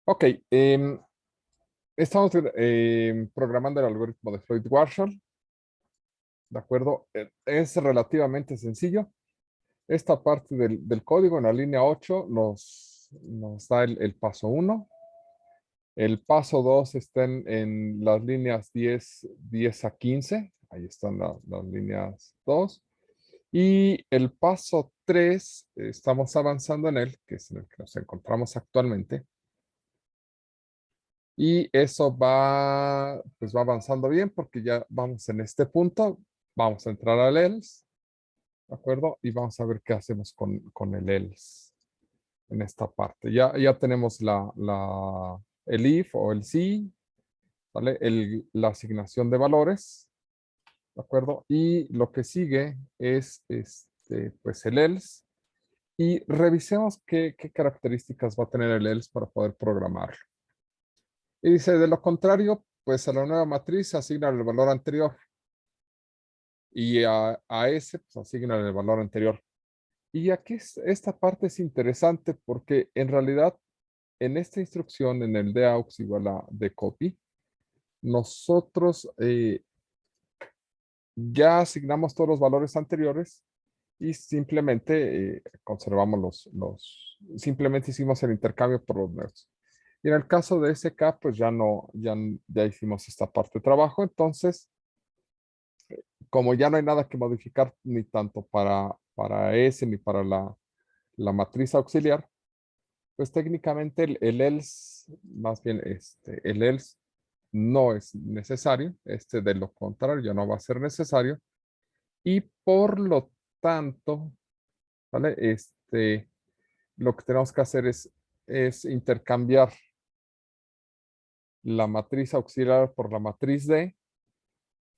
Ok, estamos programando el algoritmo de Floyd-Warshall, ¿de acuerdo? Es relativamente sencillo. Esta parte del código en la línea 8 nos da el paso 1. El paso 2 está en las líneas 10 a 15. Ahí están las líneas 2. Y el paso 3, estamos avanzando en él, que es en el que nos encontramos actualmente. Y eso pues va avanzando bien porque ya vamos en este punto. Vamos a entrar al else, ¿de acuerdo? Y vamos a ver qué hacemos con el else en esta parte. Ya tenemos el if o el si, ¿vale? La asignación de valores, ¿de acuerdo? Y lo que sigue es pues el else. Y revisemos qué características va a tener el else para poder programarlo. Y dice, de lo contrario, pues a la nueva matriz asigna el valor anterior y a ese pues asigna el valor anterior. Y aquí esta parte es interesante porque en realidad en esta instrucción, en el aux igual a dcopy, nosotros ya asignamos todos los valores anteriores y simplemente conservamos simplemente hicimos el intercambio por los nuevos. Y en el caso de SK, pues ya hicimos esta parte de trabajo. Entonces, como ya no hay nada que modificar ni tanto para S ni para la matriz auxiliar, pues técnicamente el else, más bien el else no es necesario. De lo contrario, ya no va a ser necesario. Y por lo tanto, ¿vale? Lo que tenemos que hacer es intercambiar la matriz auxiliar por la matriz D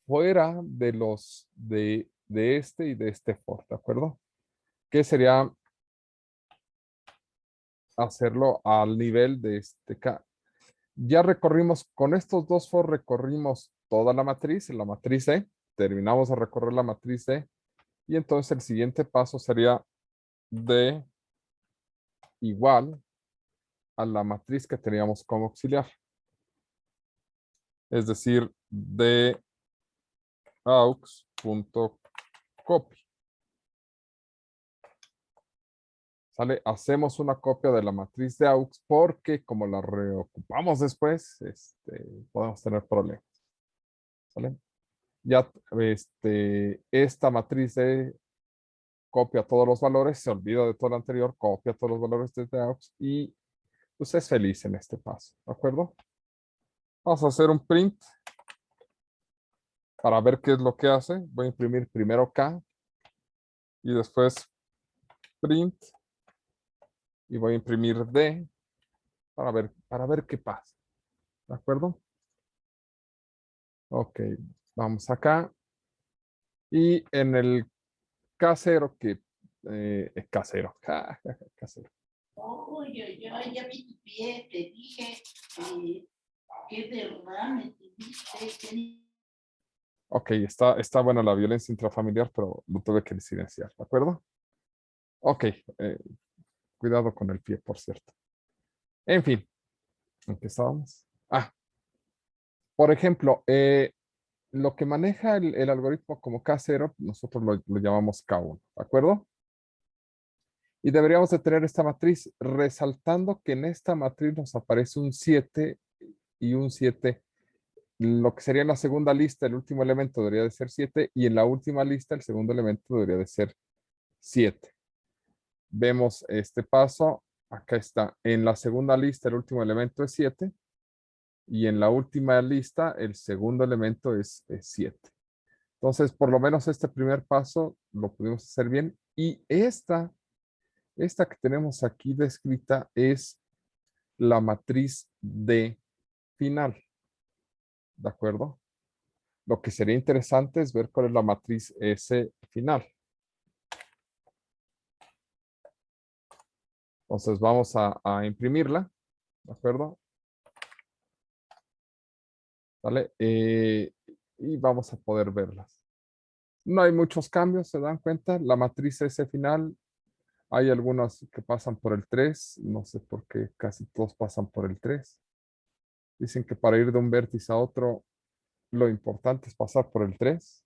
fuera de este y de este for, ¿de acuerdo? Que sería hacerlo al nivel de Ya recorrimos, con estos dos for recorrimos toda la matriz D, terminamos de recorrer la matriz D, y entonces el siguiente paso sería D igual a la matriz que teníamos como auxiliar. Es decir, D aux.copy. ¿Sale? Hacemos una copia de la matriz de aux porque como la reocupamos después, podemos tener problemas. ¿Sale? Ya esta matriz de copia todos los valores, se olvida de todo lo anterior, copia todos los valores de aux y pues es feliz en este paso. ¿De acuerdo? Vamos a hacer un print para ver qué es lo que hace. Voy a imprimir primero K y después print y voy a imprimir D para ver qué pasa. ¿De acuerdo? Ok, vamos acá. Y en el casero casero, casero. Oye, yo ya vi tu pie, te dije que derrame tuviste. Ok, está buena la violencia intrafamiliar, pero lo tuve que silenciar, ¿de acuerdo? Ok, cuidado con el pie, por cierto. En fin, ¿en qué estábamos? Por ejemplo, lo que maneja el algoritmo como K0, nosotros lo llamamos K1, ¿de acuerdo? Y deberíamos de tener esta matriz, resaltando que en esta matriz nos aparece un 7 y un 7. Lo que sería en la segunda lista, el último elemento debería de ser 7 y en la última lista el segundo elemento debería de ser 7. Vemos este paso, acá está. En la segunda lista el último elemento es 7 y en la última lista el segundo elemento es 7. Entonces, por lo menos este primer paso lo pudimos hacer bien. Y esta que tenemos aquí descrita es la matriz D final, ¿de acuerdo? Lo que sería interesante es ver cuál es la matriz S final. Entonces vamos a imprimirla, ¿de acuerdo? ¿Vale? Y vamos a poder verlas. No hay muchos cambios, ¿se dan cuenta? La matriz S final Hay algunos que pasan por el 3, no sé por qué casi todos pasan por el 3. Dicen que para ir de un vértice a otro, lo importante es pasar por el 3.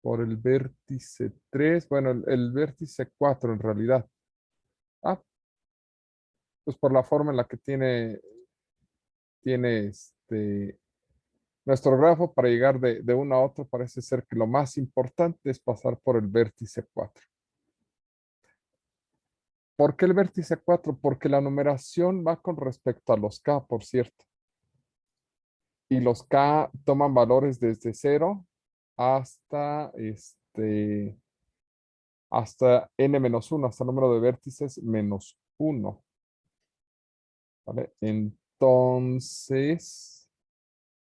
Por el vértice 3, bueno, el vértice 4 en realidad. Ah, pues por la forma en la que tiene nuestro grafo para llegar de uno a otro, parece ser que lo más importante es pasar por el vértice 4. ¿Por qué el vértice 4? Porque la numeración va con respecto a los K, por cierto. Y los K toman valores desde 0 hasta hasta n-1, hasta el número de vértices menos 1. ¿Vale? Entonces,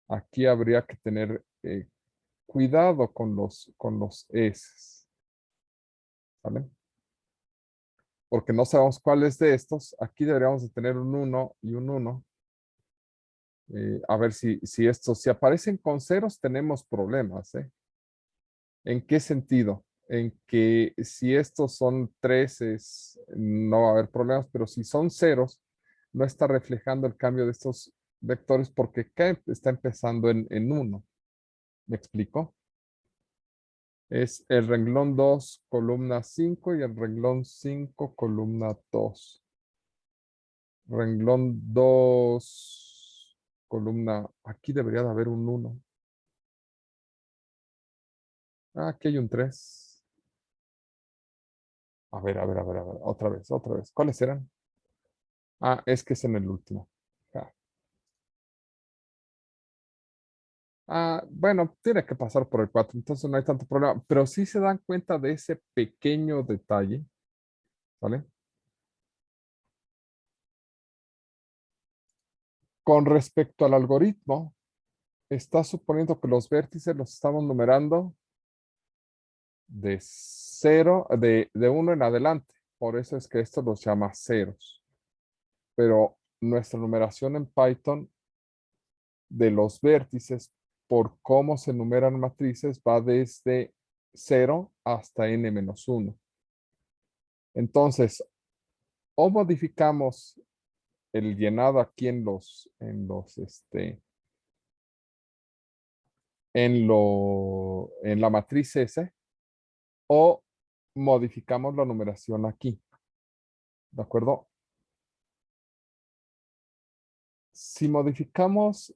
aquí habría que tener cuidado con los S. ¿Vale? Porque no sabemos cuáles de estos. Aquí deberíamos de tener un 1 y un 1. A ver si estos, si aparecen con ceros, tenemos problemas. ¿En qué sentido? En que si estos son 13, no va a haber problemas, pero si son ceros, no está reflejando el cambio de estos vectores porque K está empezando en 1. ¿Me explico? Es el renglón 2, columna 5 y el renglón 5, columna 2. Renglón 2, columna, aquí debería de haber un 1. Ah, aquí hay un 3. A ver, otra vez. ¿Cuáles eran? Ah, es que es en el último. Ah, bueno, tiene que pasar por el 4, entonces no hay tanto problema, pero sí se dan cuenta de ese pequeño detalle, ¿vale? Con respecto al algoritmo, está suponiendo que los vértices los estamos numerando de 0, de 1 en adelante. Por eso es que esto los llama ceros. Pero nuestra numeración en Python de los vértices, por cómo se numeran matrices, va desde 0 hasta n-1. Entonces, o modificamos el llenado aquí en la matriz S, o modificamos la numeración aquí. ¿De acuerdo? Si modificamos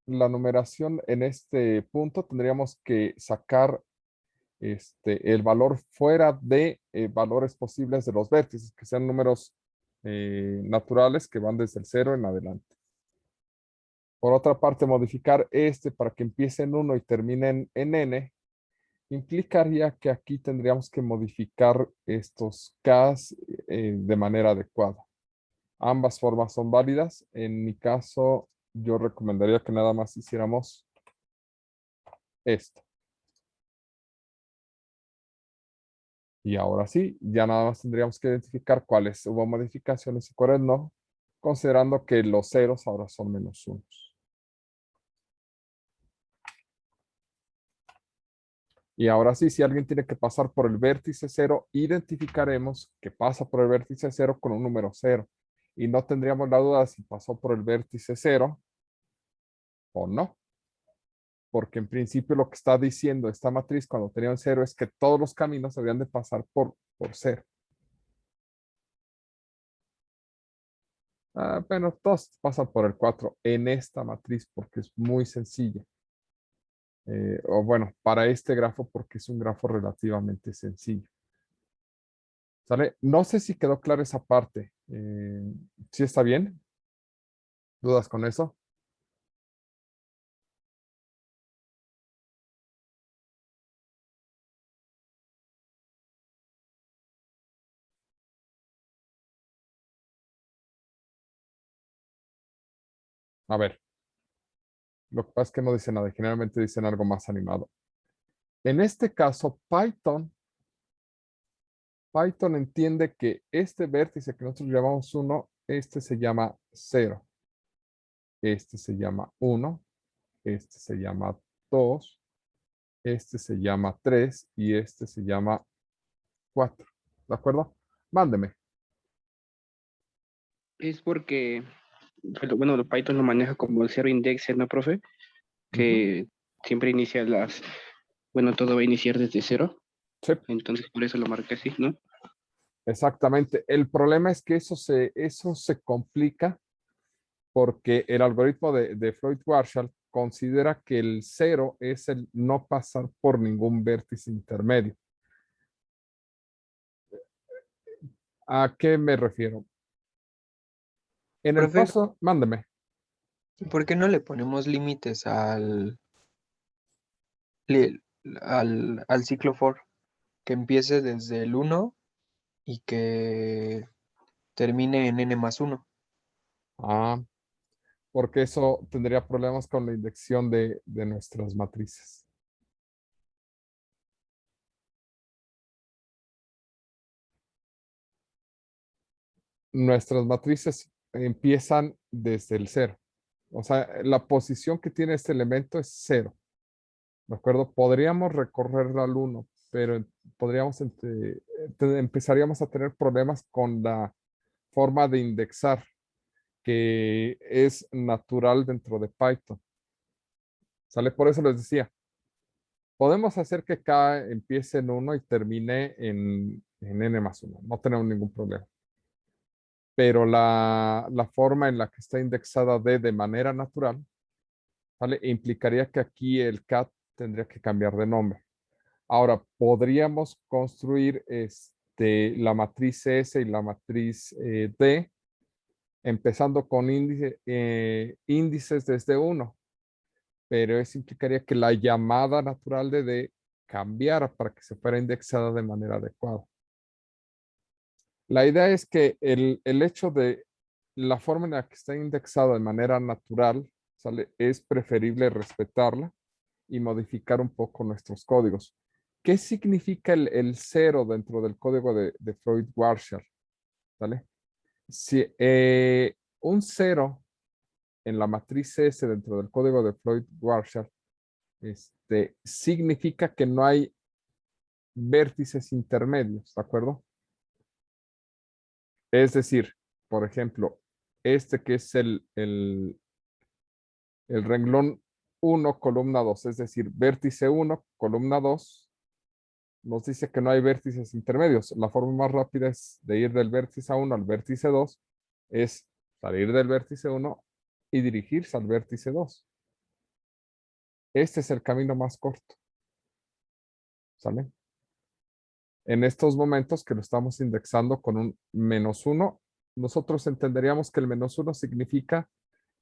la numeración en este punto, tendríamos que sacar el valor fuera de valores posibles de los vértices, que sean números naturales que van desde el 0 en adelante. Por otra parte, modificar para que empiece en 1 y termine en n, implicaría que aquí tendríamos que modificar estos k de manera adecuada. Ambas formas son válidas. En mi caso, yo recomendaría que nada más hiciéramos esto. Y ahora sí, ya nada más tendríamos que identificar cuáles hubo modificaciones y cuáles no, considerando que los ceros ahora son menos unos. Y ahora sí, si alguien tiene que pasar por el vértice 0, identificaremos que pasa por el vértice 0 con un número 0. Y no tendríamos la duda si pasó por el vértice 0 o no. Porque en principio lo que está diciendo esta matriz cuando tenía un 0 es que todos los caminos habían de pasar por 0. Bueno, todos pasan por el 4 en esta matriz porque es muy sencilla. O bueno, para este grafo porque es un grafo relativamente sencillo. ¿Sale? No sé si quedó clara esa parte. ¿Sí está bien? ¿Dudas con eso? A ver, lo que pasa es que no dicen nada, generalmente dicen algo más animado. En este caso, Python entiende que este vértice que nosotros llamamos 1, este se llama 0, este se llama 1, este se llama 2, este se llama 3 y este se llama 4. ¿De acuerdo? Mándeme. Es porque, bueno, Python lo maneja como el zero indexer, ¿no, profe? Ujú. Que siempre inicia bueno, todo va a iniciar desde cero. Sí, Entonces, por eso lo marqué así, ¿no? exactamente. El problema es que eso se complica porque el algoritmo de Floyd-Warshall considera que el 0 es el no pasar por ningún vértice intermedio. ¿A qué me refiero? En el Profe, paso, mándeme. ¿por qué no le ponemos límites li- al ciclo for? Que empiece desde el 1 y que termine en n+1. Ah, porque eso tendría problemas con la indexación de nuestras matrices. Nuestras matrices empiezan desde el 0. O sea, la posición que tiene este elemento es 0. ¿De acuerdo? Podríamos recorrerla al 1, pero podríamos empezaríamos a tener problemas con la forma de indexar que es natural dentro de Python. ¿Sale? Por eso les decía, podemos hacer que K empiece en 1 y termine en n+1. No tenemos ningún problema. Pero la forma en la que está indexada D de manera natural, ¿vale? Implicaría que aquí el cat tendría que cambiar de nombre. Ahora, podríamos construir la matriz S y la matriz D, empezando con índices desde 1, pero eso implicaría que la llamada natural de D cambiara para que se fuera indexada de manera adecuada. La idea es que el hecho de la forma en la que está indexada de manera natural, ¿sale? Es preferible respetarla y modificar un poco nuestros códigos. ¿Qué significa el 0 dentro del código de Floyd-Warshall? ¿Vale? Si un 0 en la matriz S dentro del código de Floyd-Warshall significa que no hay vértices intermedios, ¿de acuerdo? Es decir, por ejemplo, que es el renglón 1, columna 2, es decir, vértice 1, columna 2, nos dice que no hay vértices intermedios. La forma más rápida es de ir del vértice 1 al vértice 2, es salir del vértice 1 y dirigirse al vértice 2. Este es el camino más corto. ¿Sale? En estos momentos que lo estamos indexando con un -1, nosotros entenderíamos que el -1 significa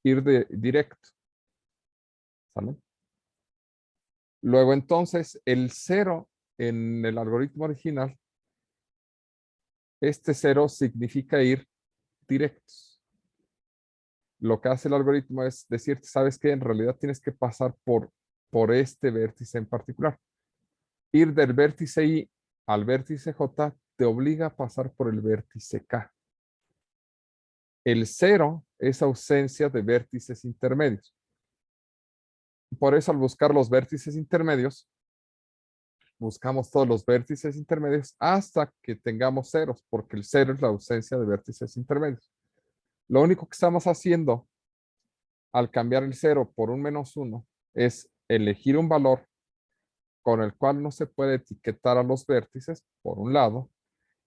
ir directo. ¿Sale? Luego entonces el 0 en el algoritmo original, este 0 significa ir directos. Lo que hace el algoritmo es decirte, ¿sabes qué? En realidad tienes que pasar por este vértice en particular. Ir del vértice I al vértice J te obliga a pasar por el vértice K. El 0 es ausencia de vértices intermedios. Por eso al buscar los vértices intermedios, buscamos todos los vértices intermedios hasta que tengamos ceros, porque el 0 es la ausencia de vértices intermedios. Lo único que estamos haciendo al cambiar el 0 por un -1 es elegir un valor con el cual no se puede etiquetar a los vértices, por un lado,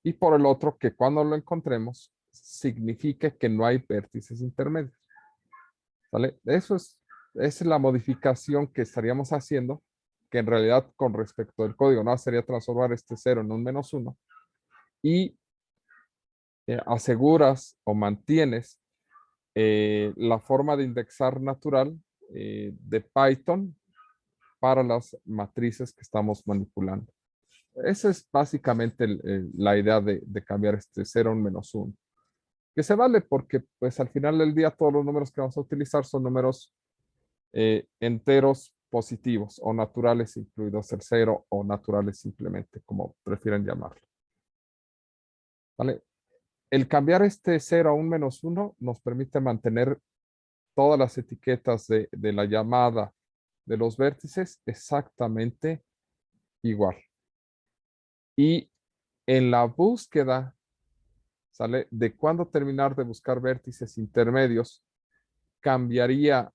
y por el otro, que cuando lo encontremos, signifique que no hay vértices intermedios. ¿Vale? Esa es la modificación que estaríamos haciendo, que en realidad con respecto al código, ¿no? Sería transformar este 0 en un -1 y aseguras o mantienes la forma de indexar natural de Python para las matrices que estamos manipulando. Esa es básicamente la idea de cambiar este 0 a un -1. Que se vale porque pues al final del día todos los números que vamos a utilizar son números enteros positivos o naturales, incluidos el 0 o naturales simplemente, como prefieran llamarlo. ¿Vale? El cambiar este 0 a un -1 nos permite mantener todas las etiquetas de la llamada de los vértices exactamente igual. Y en la búsqueda, ¿sale? De cuándo terminar de buscar vértices intermedios, cambiaría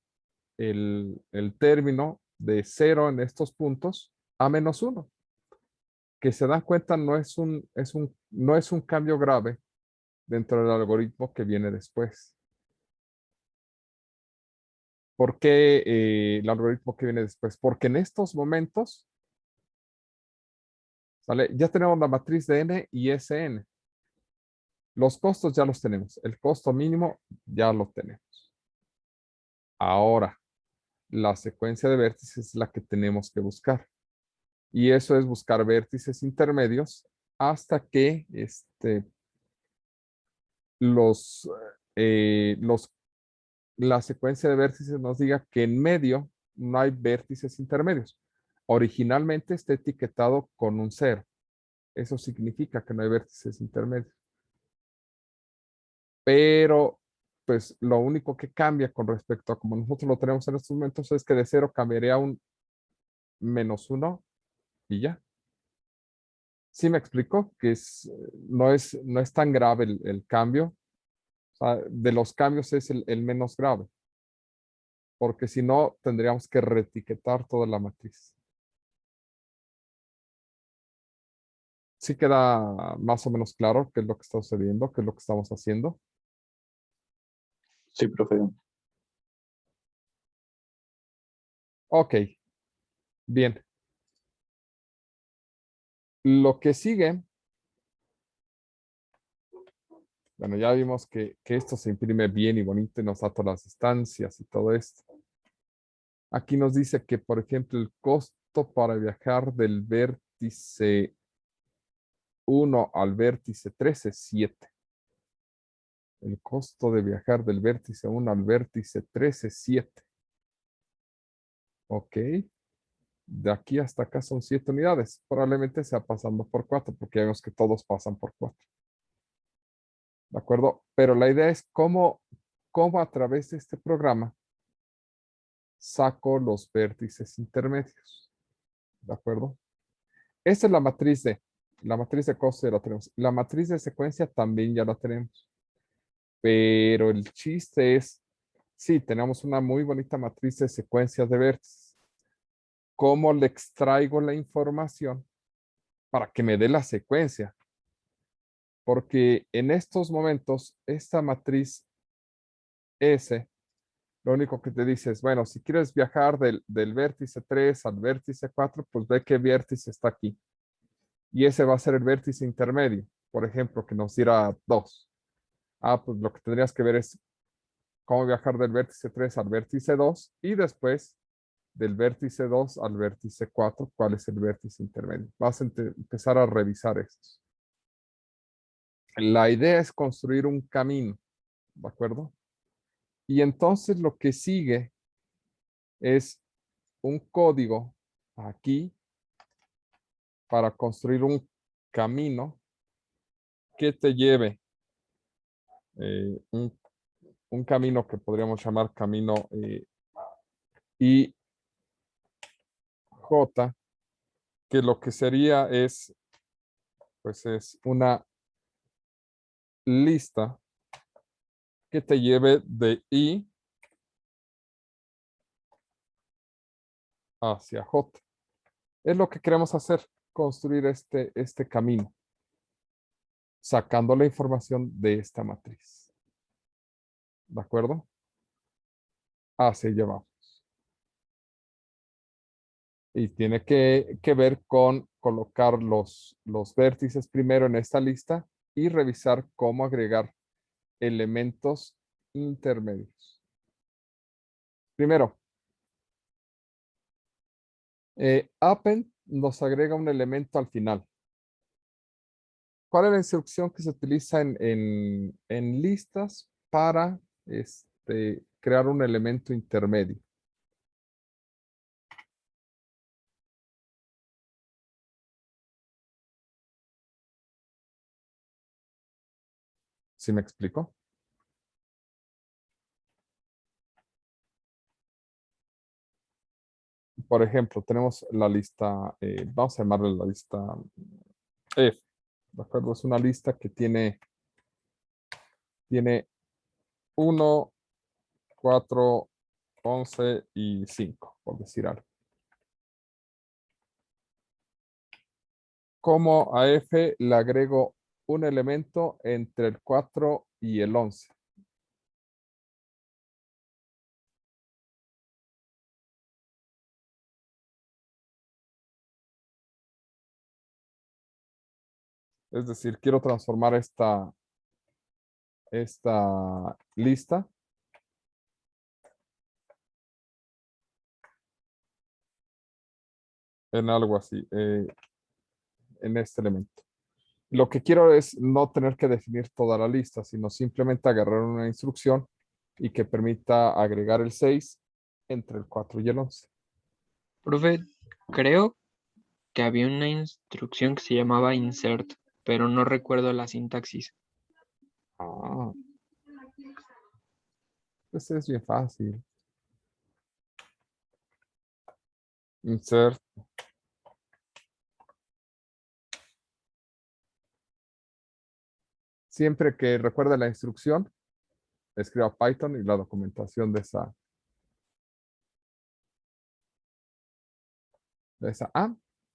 el término de 0 en estos puntos a -1. Que se dan cuenta no es un cambio grave dentro del algoritmo que viene después. ¿Por qué el algoritmo que viene después? Porque en estos momentos, ¿sale? Ya tenemos la matriz de n y Sn. Los costos ya los tenemos. El costo mínimo ya lo tenemos. Ahora, la secuencia de vértices es la que tenemos que buscar. Y eso es buscar vértices intermedios hasta que la secuencia de vértices nos diga que en medio no hay vértices intermedios. Originalmente está etiquetado con un 0. Eso significa que no hay vértices intermedios. Pero, pues, lo único que cambia con respecto a como nosotros lo tenemos en estos momentos es que de 0 cambiaría a un -1 y ya. ¿Sí me explico? Que no es tan grave el cambio. O sea, de los cambios es el menos grave. Porque si no, tendríamos que reetiquetar toda la matriz. ¿Sí queda más o menos claro qué es lo que está sucediendo, qué es lo que estamos haciendo? Sí, profe. Ok, bien. Lo que sigue, bueno, ya vimos que esto se imprime bien y bonito y nos da todas las distancias y todo esto. Aquí nos dice que, por ejemplo, el costo para viajar del vértice 1 al vértice 3 es 7. El costo de viajar del vértice 1 al vértice 3 es 7. Ok. De aquí hasta acá son 7 unidades. Probablemente sea pasando por 4, porque ya vemos que todos pasan por 4. ¿De acuerdo? Pero la idea es cómo a través de este programa saco los vértices intermedios. ¿De acuerdo? Esta es la matriz de. La matriz de costo ya la tenemos. La matriz de secuencia también ya la tenemos. Pero el chiste es, sí, tenemos una muy bonita matriz de secuencias de vértices. ¿Cómo le extraigo la información para que me dé la secuencia? Porque en estos momentos, esta matriz S, lo único que te dice es, bueno, si quieres viajar del vértice 3 al vértice 4, pues ve qué vértice está aquí. Y ese va a ser el vértice intermedio. Por ejemplo, que nos diera 2. Ah, pues lo que tendrías que ver es cómo viajar del vértice 3 al vértice 2 y después del vértice 2 al vértice 4, cuál es el vértice intermedio. Vas a empezar a revisar estos. La idea es construir un camino, ¿de acuerdo? Y entonces lo que sigue es un código aquí para construir un camino que te lleve un camino que podríamos llamar camino IJ, que lo que sería es, pues es una lista que te lleve de I hacia J. Es lo que queremos hacer, construir este camino, sacando la información de esta matriz. ¿De acuerdo? Así llevamos. Y tiene que ver con colocar los vértices primero en esta lista y revisar cómo agregar elementos intermedios. Primero, append nos agrega un elemento al final. ¿Cuál es la instrucción que se utiliza en listas para crear un elemento intermedio? ¿Sí me explico? Por ejemplo, tenemos la lista, vamos a llamarle la lista F. ¿De acuerdo? Es una lista que tiene 1, 4, 11 y 5, por decir algo. Como a F le agrego un elemento entre el 4 y el 11. Es decir, quiero transformar esta lista en algo así, en este elemento. Lo que quiero es no tener que definir toda la lista, sino simplemente agarrar una instrucción y que permita agregar el 6 entre el 4 y el 11. Profe, creo que había una instrucción que se llamaba insert, pero no recuerdo la sintaxis. Ah, pues es bien fácil. Insert. Siempre que recuerde la instrucción, escriba Python y la documentación de esa.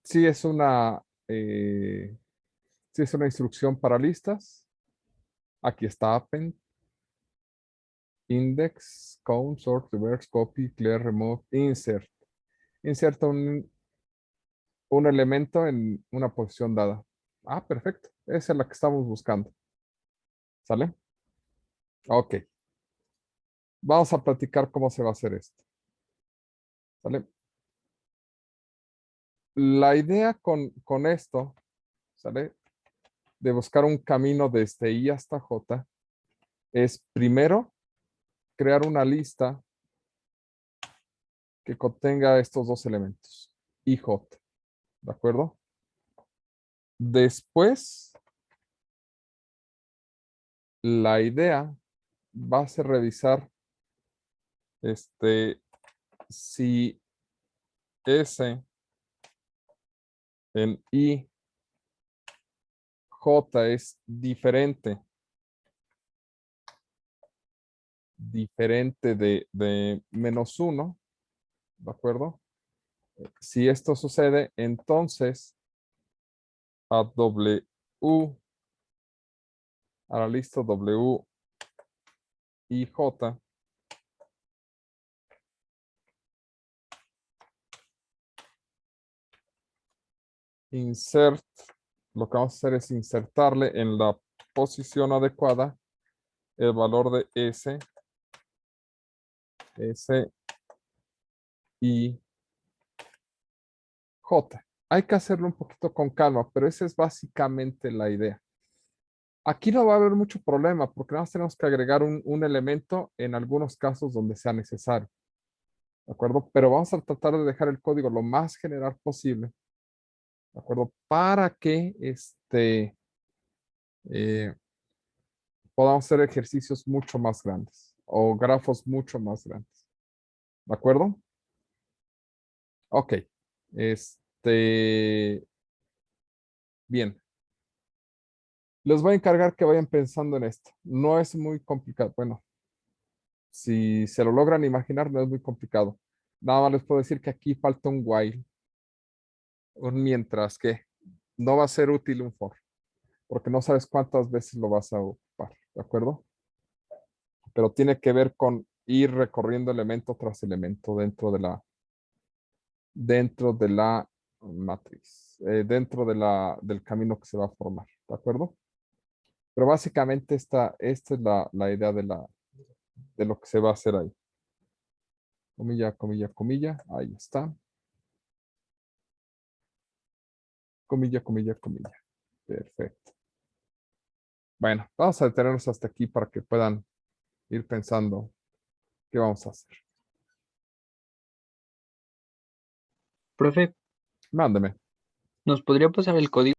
Sí es una instrucción para listas. Aquí está append, index, count, sort, reverse, copy, clear, remove, insert. Inserta un elemento en una posición dada. Perfecto. Esa es la que estamos buscando. ¿Sale? Ok. Vamos a platicar cómo se va a hacer esto. ¿Sale? La idea con esto, ¿sale? De buscar un camino desde I hasta J es primero crear una lista que contenga estos dos elementos, I y J. ¿De acuerdo? Después, la idea va a ser revisar si S en I, J es diferente de -1, ¿de acuerdo? Si esto sucede, entonces a W, a la lista W y J, insert, lo que vamos a hacer es insertarle en la posición adecuada el valor de S y J. Hay que hacerlo un poquito con calma, pero esa es básicamente la idea. Aquí no va a haber mucho problema porque nada más tenemos que agregar un elemento en algunos casos donde sea necesario. ¿De acuerdo? Pero vamos a tratar de dejar el código lo más general posible. ¿De acuerdo? Para que podamos hacer ejercicios mucho más grandes o grafos mucho más grandes. ¿De acuerdo? Ok. Bien. Les voy a encargar que vayan pensando en esto. No es muy complicado. Bueno, si se lo logran imaginar, no es muy complicado. Nada más les puedo decir que aquí falta un while. Un mientras que no va a ser útil un for. Porque no sabes cuántas veces lo vas a ocupar. ¿De acuerdo? Pero tiene que ver con ir recorriendo elemento tras elemento dentro de la matriz. Dentro del camino que se va a formar. ¿De acuerdo? Pero básicamente esta es la idea de lo que se va a hacer ahí. Comilla, comilla, comilla. Ahí está. Comilla, comilla, comilla. Perfecto. Bueno, vamos a detenernos hasta aquí para que puedan ir pensando qué vamos a hacer. Profe, Mándeme. ¿nos podría pasar el código?